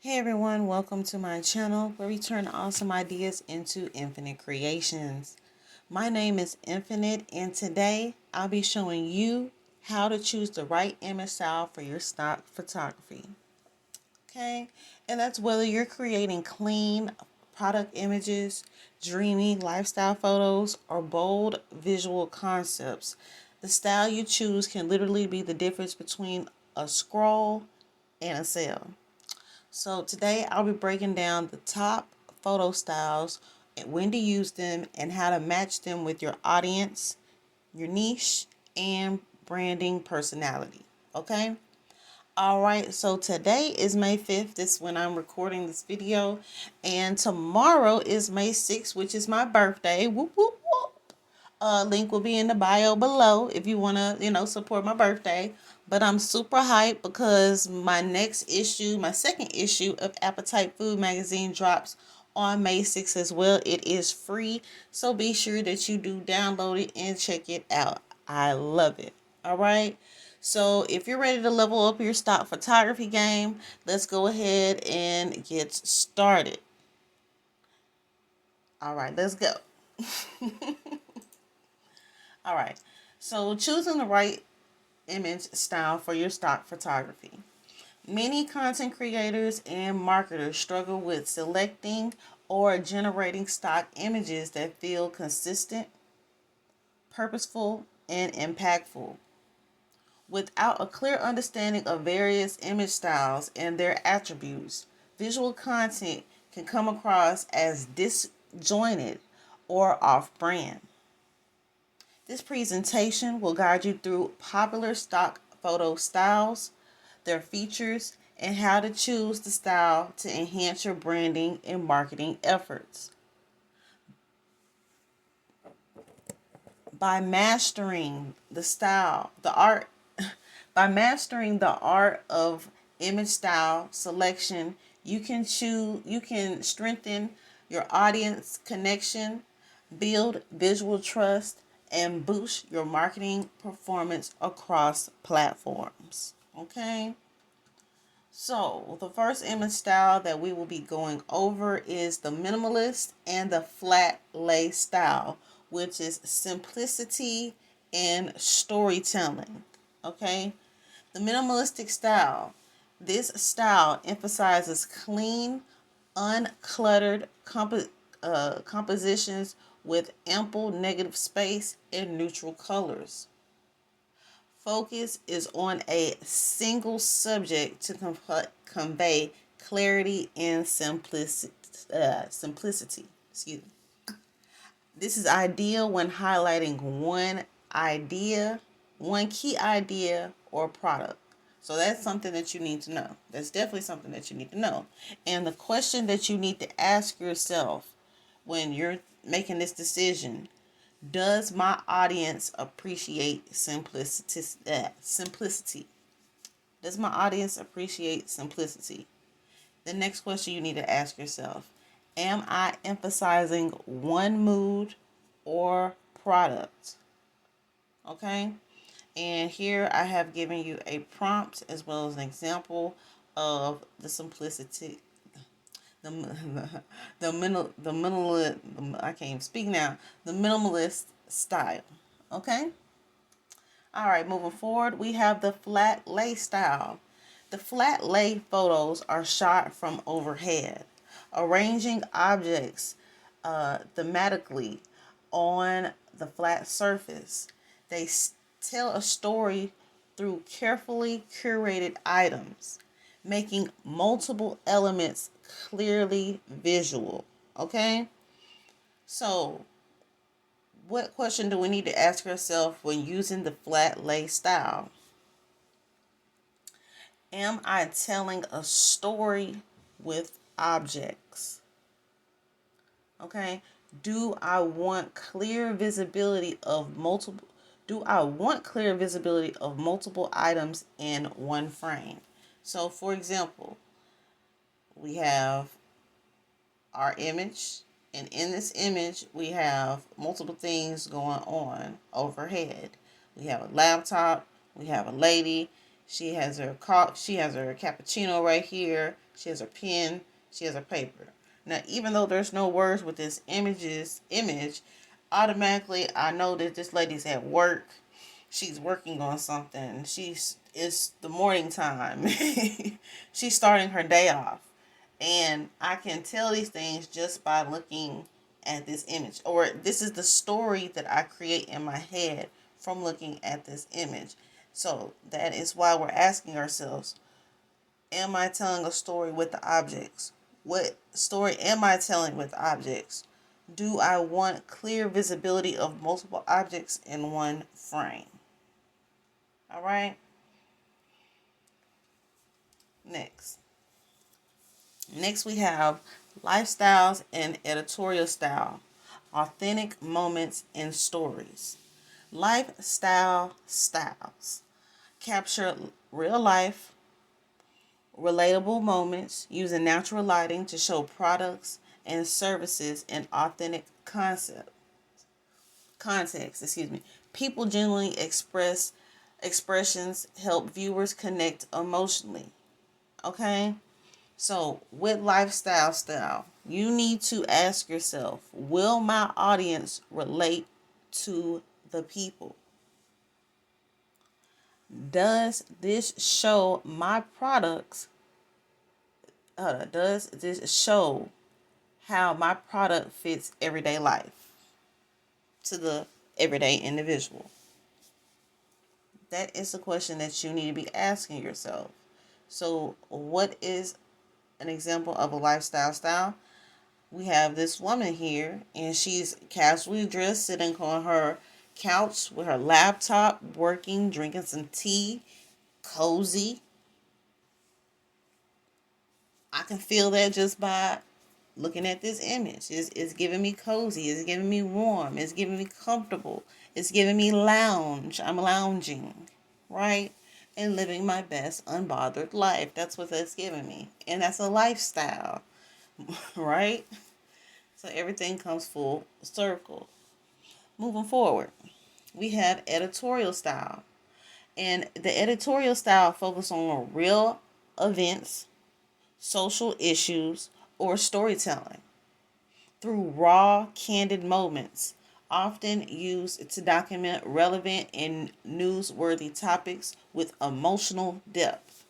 Hey everyone, welcome to my channel where we turn awesome ideas into infinite creations. My name is Infinite and today I'll be showing you how to choose the right image style for your stock photography. Okay, and that's whether you're creating clean product images, dreamy lifestyle photos, or bold visual concepts. The style you choose can literally be the difference between a scroll and a sale. So today I'll be breaking down the top photo styles and when to use them and how to match them with your audience, your niche, and branding personality. Okay? Alright, so today is May 5th. This is when I'm recording this video. And tomorrow is May 6th, which is my birthday. Whoop, whoop, whoop. Link will be in the bio below if you want to, support my birthday. But I'm super hyped because my next issue, my second issue of Appetite Food Magazine drops on May 6th as well. It is free, so be sure that you do download it and check it out. I love it. All right. So if you're ready to level up your stock photography game, let's go ahead and get started. All right, let's go. All right. So choosing the right image style for your stock photography. Many content creators and marketers struggle with selecting or generating stock images that feel consistent, purposeful, and impactful. Without a clear understanding of various image styles and their attributes, visual content can come across as disjointed or off-brand. This presentation will guide you through popular stock photo styles, their features, and how to choose the style to enhance your branding and marketing efforts. By mastering the style, the art, by mastering the art of image style selection, you can strengthen your audience connection, build visual trust, and boost your marketing performance across platforms. Okay? So, the first image style that we will be going over is the minimalist and the flat lay style, which is simplicity and storytelling. Okay? The minimalistic style. This style emphasizes clean, uncluttered compositions with ample negative space and neutral colors. Focus is on a single subject to convey clarity and simplicity. Excuse me. This is ideal when highlighting one key idea or product. So that's something that you need to know. That's definitely something that you need to know. And the question that you need to ask yourself when you're making this decision: does my audience appreciate simplicity? Does my audience appreciate simplicity? The next question you need to ask yourself: am I emphasizing one mood or product? Okay? And here I have given you a prompt as well as an example of the simplicity, the minimalist. I can't even speak now. The minimalist style. Okay. All right. Moving forward, we have the flat lay style. The flat lay photos are shot from overhead, arranging objects thematically on the flat surface. They tell a story through carefully curated items, making multiple elements clearly visual. Okay? So, what question do we need to ask ourselves when using the flat lay style? Am I telling a story with objects? Okay? Do I want clear visibility of multiple items in one frame? So, for example, we have our image, and in this image we have multiple things going on overhead. We have a laptop, we have a lady, She has her cappuccino right here. She has her pen. She has her paper. Now, even though there's no words with this image, automatically I know that this lady's at work. She's working on something. It's the morning time. She's starting her day off. And I can tell these things just by looking at this image. Or this is the story that I create in my head from looking at this image. So that is why we're asking ourselves, am I telling a story with the objects? What story am I telling with objects? Do I want clear visibility of multiple objects in one frame? All right. Next. Next we have lifestyles and editorial style. Authentic moments and stories. Lifestyle styles capture real life, relatable moments using natural lighting to show products and services in authentic context. People generally expressions help viewers connect emotionally. Okay? So, with lifestyle style, you need to ask yourself, will my audience relate to the people? Does this show my products? Does this show how my product fits everyday life to the everyday individual? That is the question that you need to be asking yourself. So, what is an example of a lifestyle style? We have this woman here, and she's casually dressed, sitting on her couch with her laptop, working, drinking some tea, cozy. I can feel that just by looking at this image. It's giving me cozy. It's giving me warm. It's giving me comfortable. It's giving me lounge. I'm lounging, right? And living my best unbothered life. That's what that's giving me. And that's a lifestyle, right? So everything comes full circle. Moving forward, we have editorial style. And the editorial style focuses on real events, social issues, or storytelling through raw, candid moments, often used to document relevant and newsworthy topics with emotional depth.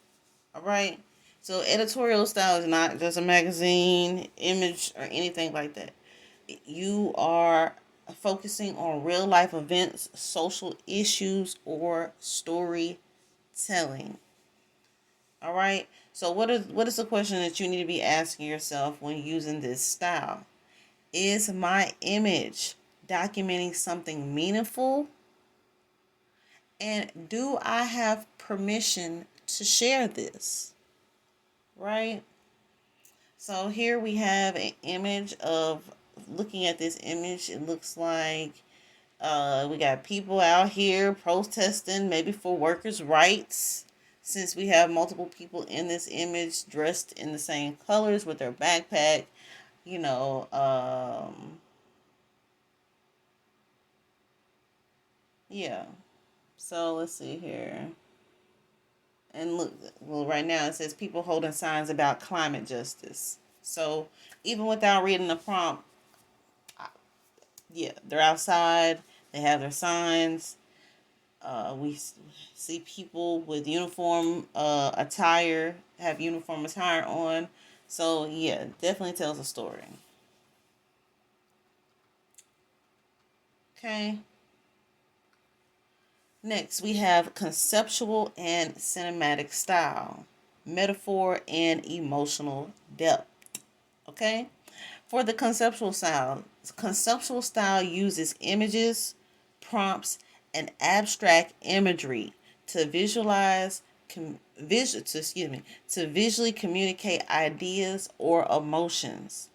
All right? So, editorial style is not just a magazine, image, or anything like that. You are focusing on real life events, social issues, or storytelling. All right. So what is the question that you need to be asking yourself when using this style? Is my image documenting something meaningful? And do I have permission to share this? Right? So here we have an image of, looking at this image, it looks like we got people out here protesting, maybe for workers' rights. Since we have multiple people in this image dressed in the same colors with their backpack, you know, yeah. So let's see here. And look, well, right now it says people holding signs about climate justice. So even without reading the prompt, yeah, they're outside. They have their signs. We see people with uniform attire, have uniform attire on. So, yeah, definitely tells a story. Okay. Next, we have conceptual and cinematic style, metaphor and emotional depth. Okay. For the conceptual style uses images, prompts, and abstract imagery to to visually communicate ideas or emotions.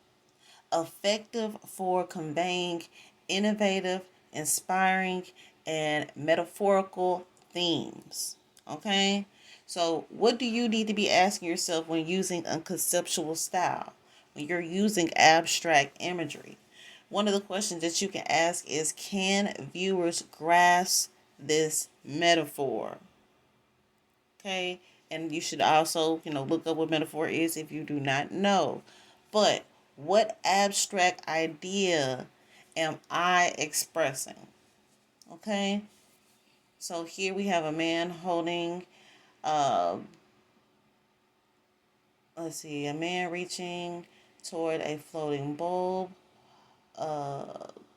Effective for conveying innovative, inspiring, and metaphorical themes. Okay? So, what do you need to be asking yourself when using a conceptual style? When you're using abstract imagery? One of the questions that you can ask is, can viewers grasp this metaphor? Okay, and you should also, look up what metaphor is if you do not know. But what abstract idea am I expressing? Okay, so here we have a man holding, uh, let's see, a man reaching toward a floating bulb,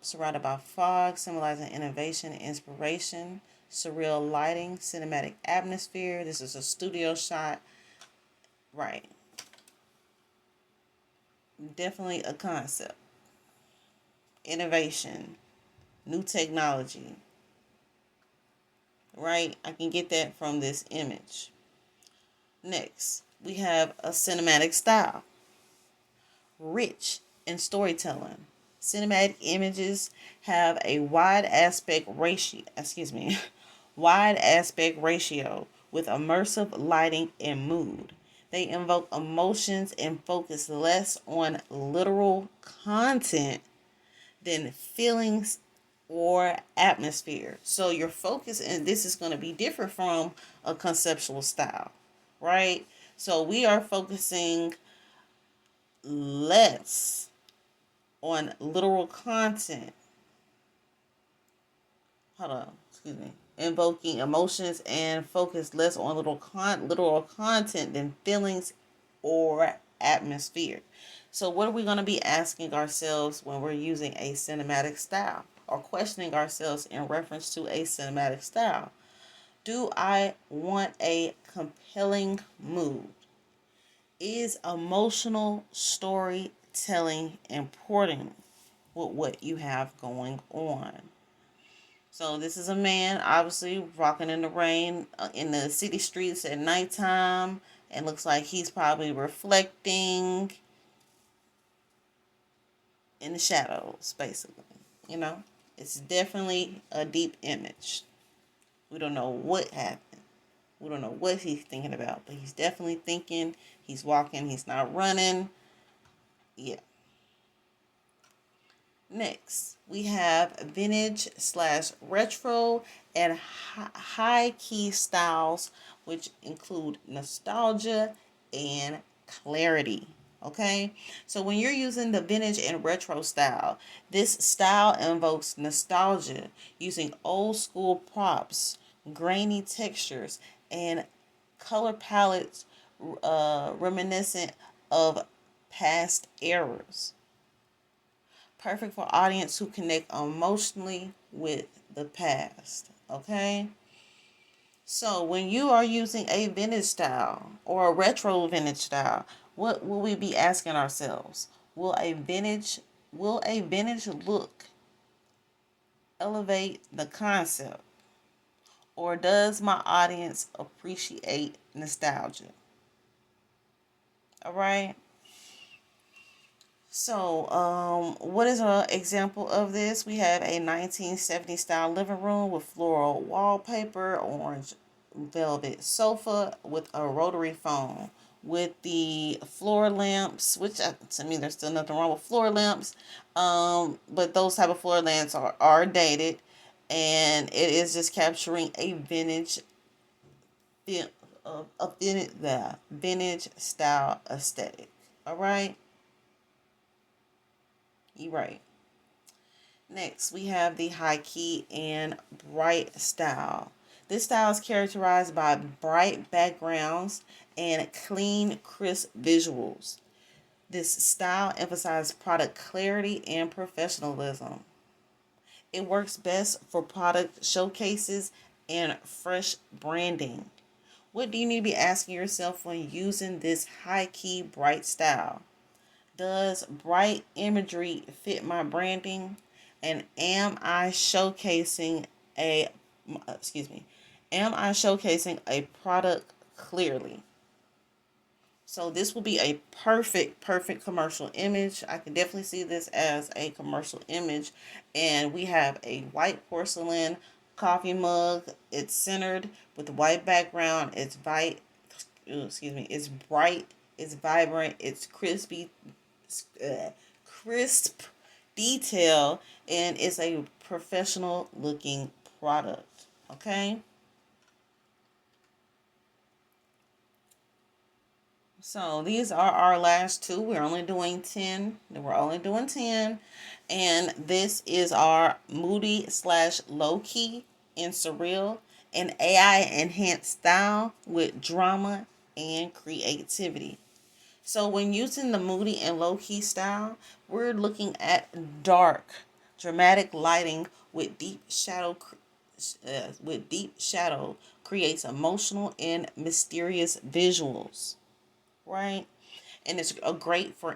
surrounded by fog, symbolizing innovation and inspiration, surreal lighting, cinematic atmosphere. This is a studio shot, right? Definitely a concept, innovation, new technology, right? I can get that from this image. Next, we have a cinematic style, rich in storytelling. Cinematic images have a wide aspect ratio, wide aspect ratio with immersive lighting and mood. They invoke emotions and focus less on literal content than feelings or atmosphere. So your focus, and this is going to be different from a conceptual style, right? So we are focusing less on literal content. Hold on, excuse me. Invoking emotions and focus less on literal content than feelings or atmosphere. So what are we going to be asking ourselves when we're using a cinematic style, or questioning ourselves in reference to a cinematic style? Do I want a compelling mood? Is emotional storytelling important with what you have going on? So this is a man obviously walking in the rain in the city streets at nighttime, and looks like he's probably reflecting in the shadows, basically. You know, it's definitely a deep image. We don't know what happened. We don't know what he's thinking about, but he's definitely thinking. He's walking. He's not running. Yeah. Next, we have vintage slash retro and high key styles, which include nostalgia and clarity. Okay, so when you're using the vintage and retro style, this style invokes nostalgia using old school props, grainy textures, and color palettes reminiscent of past eras. Perfect for audience who connect emotionally with the past. Okay? So when you are using a vintage style or a retro vintage style, what will we be asking ourselves? Will a vintage look elevate the concept, or does my audience appreciate nostalgia? All right? So, what is an example of this? We have a 1970 style living room with floral wallpaper, orange velvet sofa with a rotary phone, with the floor lamps, which to me there's still nothing wrong with floor lamps, but those type of floor lamps are dated, and it is just capturing a vintage style aesthetic. All right, you right. Next, we have the high key and bright style. This style is characterized by bright backgrounds and clean, crisp visuals. This style emphasizes product clarity and professionalism. It works best for product showcases and fresh branding. What do you need to be asking yourself when using this high key, bright style? Does bright imagery fit my branding? And excuse me, am I showcasing a product clearly? So this will be a perfect commercial image. I can definitely see this as a commercial image. And we have a white porcelain coffee mug. It's centered with white background. It's it's bright, it's vibrant, it's crisp detail, and it's a professional looking product. Okay. So these are our last two. We're only doing 10. We're only doing 10. And this is our moody slash low key and surreal and AI enhanced style with drama and creativity. So when using the moody and low key style, we're looking at dark, dramatic lighting with deep shadow creates emotional and mysterious visuals, right? And it's a great for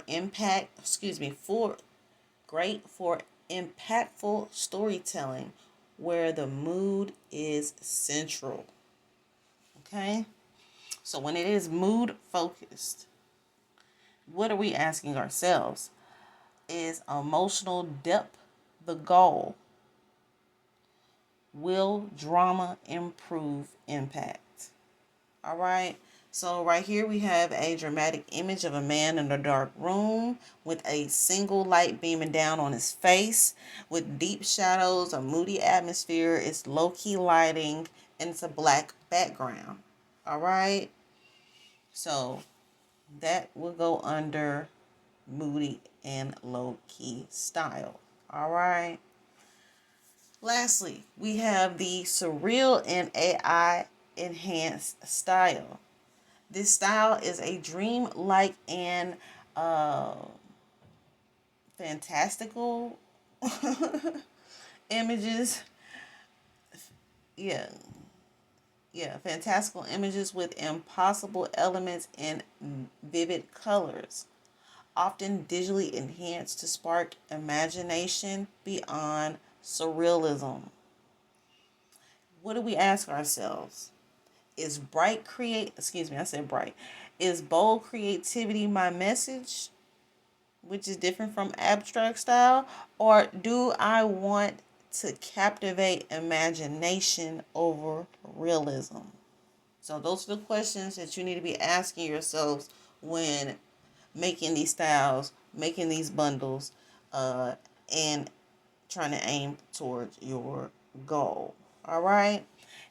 great for impactful storytelling where the mood is central. Okay? So when it is mood focused, what are we asking ourselves? Is emotional depth the goal? Will drama improve impact? All right. So right here we have a dramatic image of a man in a dark room with a single light beaming down on his face with deep shadows, a moody atmosphere. It's low-key lighting and it's a black background. All right. So that will go under moody and low-key style. All right. Lastly, we have the surreal and AI enhanced style. This style is a dream-like and uh, fantastical images. Yeah, fantastical images with impossible elements and vivid colors, often digitally enhanced to spark imagination beyond surrealism. What do we ask ourselves? Is bright create excuse me, I said bright. Is bold creativity my message, which is different from abstract style, or do I want to captivate imagination over realism? So those are the questions that you need to be asking yourselves when making these styles, making these bundles, and trying to aim towards your goal. All right.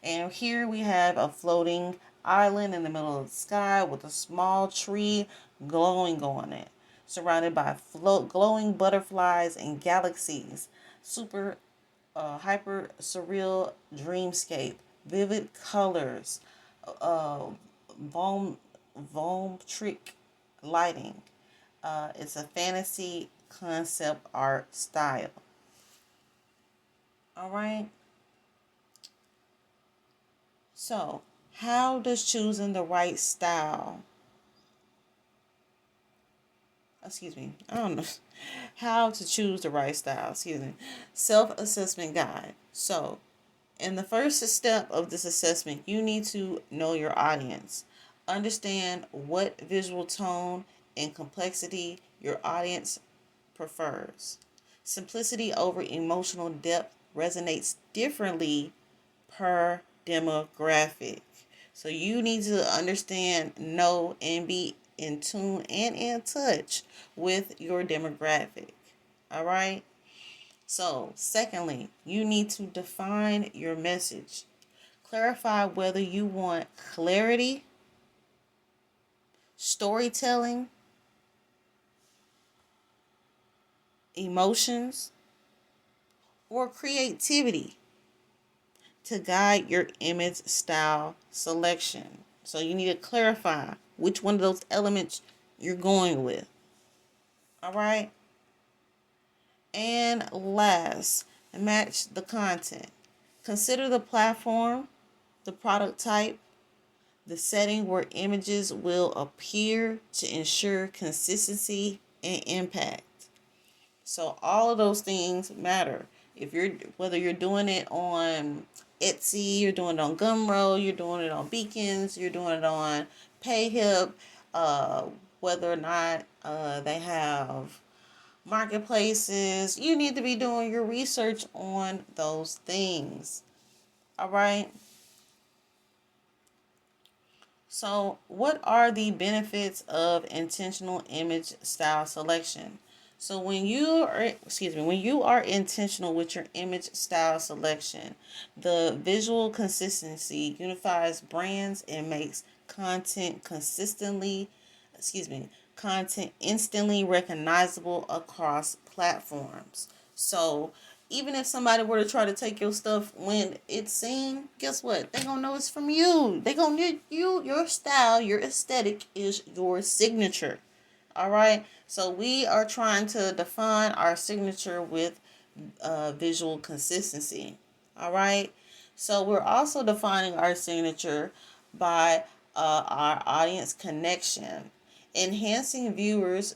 And here we have a floating island in the middle of the sky with a small tree glowing on it, surrounded by glowing butterflies and galaxies. Super hyper surreal dreamscape, vivid colors, uh, vom trick lighting. It's a fantasy concept art style. All right. So, how does choosing the right style, I don't know, how to choose the right style, self-assessment guide. So, in the first step of this assessment, you need to know your audience. Understand what visual tone and complexity your audience prefers. Simplicity over emotional depth resonates differently per demographic. So you need to understand, know, and be in tune and in touch with your demographic. All right? So, secondly, you need to define your message. Clarify whether you want clarity, storytelling, emotions, or creativity to guide your image style selection. So you need to clarify which one of those elements you're going with. All right? And last, match the content. Consider the platform, the product type, the setting where images will appear to ensure consistency and impact. So all of those things matter. If you're whether you're doing it on Etsy, you're doing it on Gumroad, you're doing it on Beacons, you're doing it on PayHip, uh, whether or not they have marketplaces, you need to be doing your research on those things. All right. So, what are the benefits of intentional image style selection? So when you are intentional with your image style selection, the visual consistency unifies brands and makes content consistently content instantly recognizable across platforms. So even if somebody were to try to take your stuff when it's seen, guess what? They gonna know it's from you. They gonna know your style, your aesthetic is your signature. All right. So we are trying to define our signature with visual consistency. All right. So we're also defining our signature by our audience connection, enhancing viewers'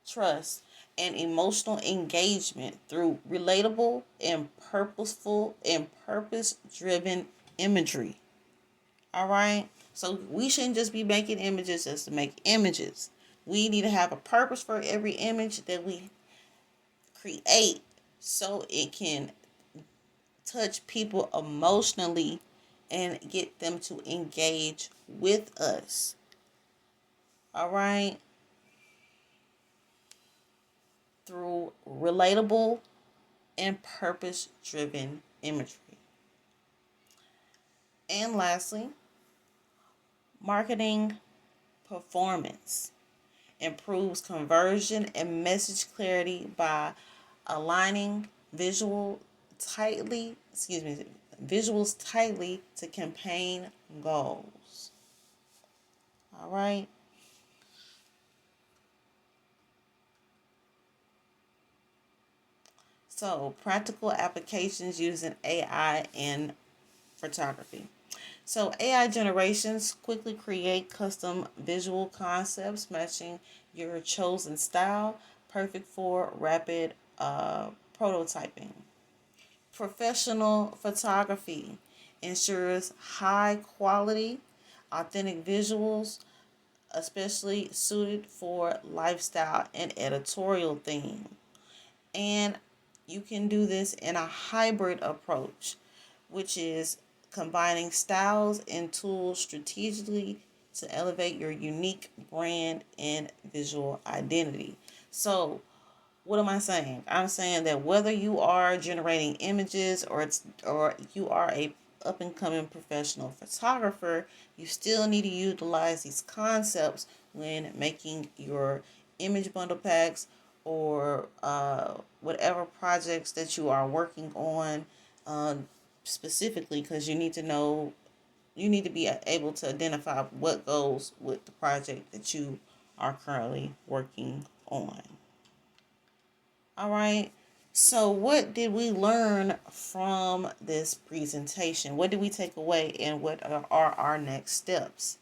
trust and emotional engagement through relatable and purposeful and purpose-driven imagery. All right. So we shouldn't just be making images just to make images. We need to have a purpose for every image that we create so it can touch people emotionally and get them to engage with us. All right. Through relatable and purpose driven imagery. And lastly, marketing performance improves conversion and message clarity by aligning visuals tightly to campaign goals. All right. So, practical applications using AI in photography. So, AI generations quickly create custom visual concepts matching your chosen style, perfect for rapid prototyping. Professional photography ensures high quality, authentic visuals, especially suited for lifestyle and editorial theme. And you can do this in a hybrid approach, which is combining styles and tools strategically to elevate your unique brand and visual identity. So, what am I saying? I'm saying that whether you are generating images or you are a up and coming professional photographer, you still need to utilize these concepts when making your image bundle packs or whatever projects that you are working on, specifically, because you need to be able to identify what goes with the project that you are currently working on. All right. So, what did we learn from this presentation? What did we take away, and what are our next steps?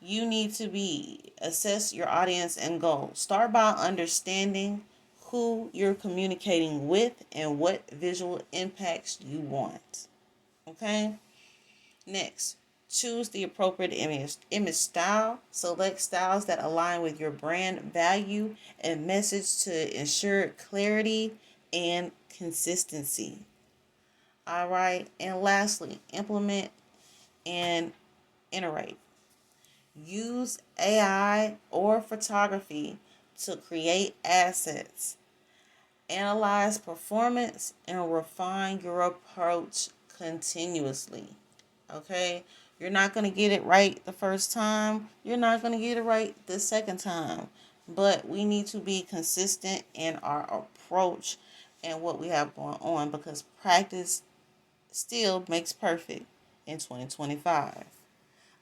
You need to assess your audience and goals. Start by understanding who you're communicating with and what visual impacts you want. Okay? Next, choose the appropriate image style. Select styles that align with your brand value and message to ensure clarity and consistency. All right. And lastly, implement and iterate. Use AI or photography to create assets. Analyze performance and refine your approach continuously. Okay? You're not going to get it right the first time. You're not going to get it right the second time. But we need to be consistent in our approach and what we have going on, because practice still makes perfect in 2025.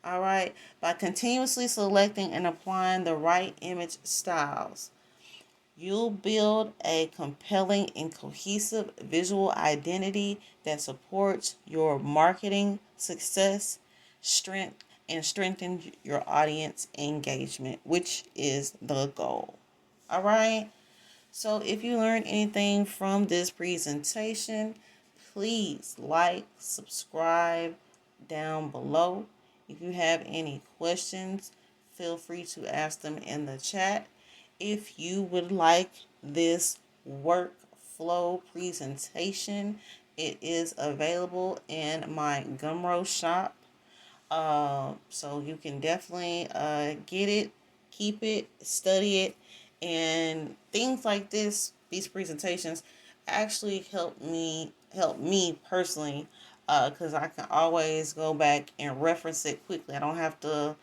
All right? By continuously selecting and applying the right image styles, you'll build a compelling and cohesive visual identity that supports your marketing success, strength, and strengthens your audience engagement, which is the goal. All right. So if you learned anything from this presentation, please like, subscribe down below. If you have any questions, feel free to ask them in the chat. If you would like this workflow presentation, it is available in my Gumroad shop. So you can definitely get it, keep it, study it, and things like this. These presentations actually help me personally, because I can always go back and reference it quickly. I don't have to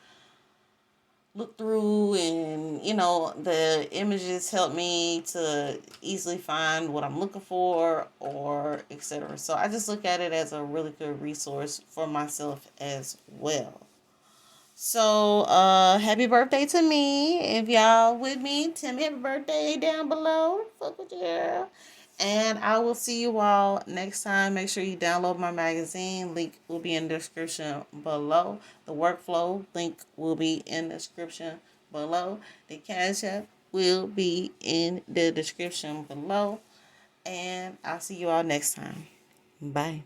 look through, and the images help me to easily find what I'm looking for, or etc. So I just look at it as a really good resource for myself as well. So happy birthday to me. If y'all with me, tell me happy birthday down below. Fuck with you, girl. And I will see you all next time. Make sure you download my magazine. Link will be in the description below. The workflow link will be in the description below. The CashApp will be in the description below. And I'll see you all next time. Bye.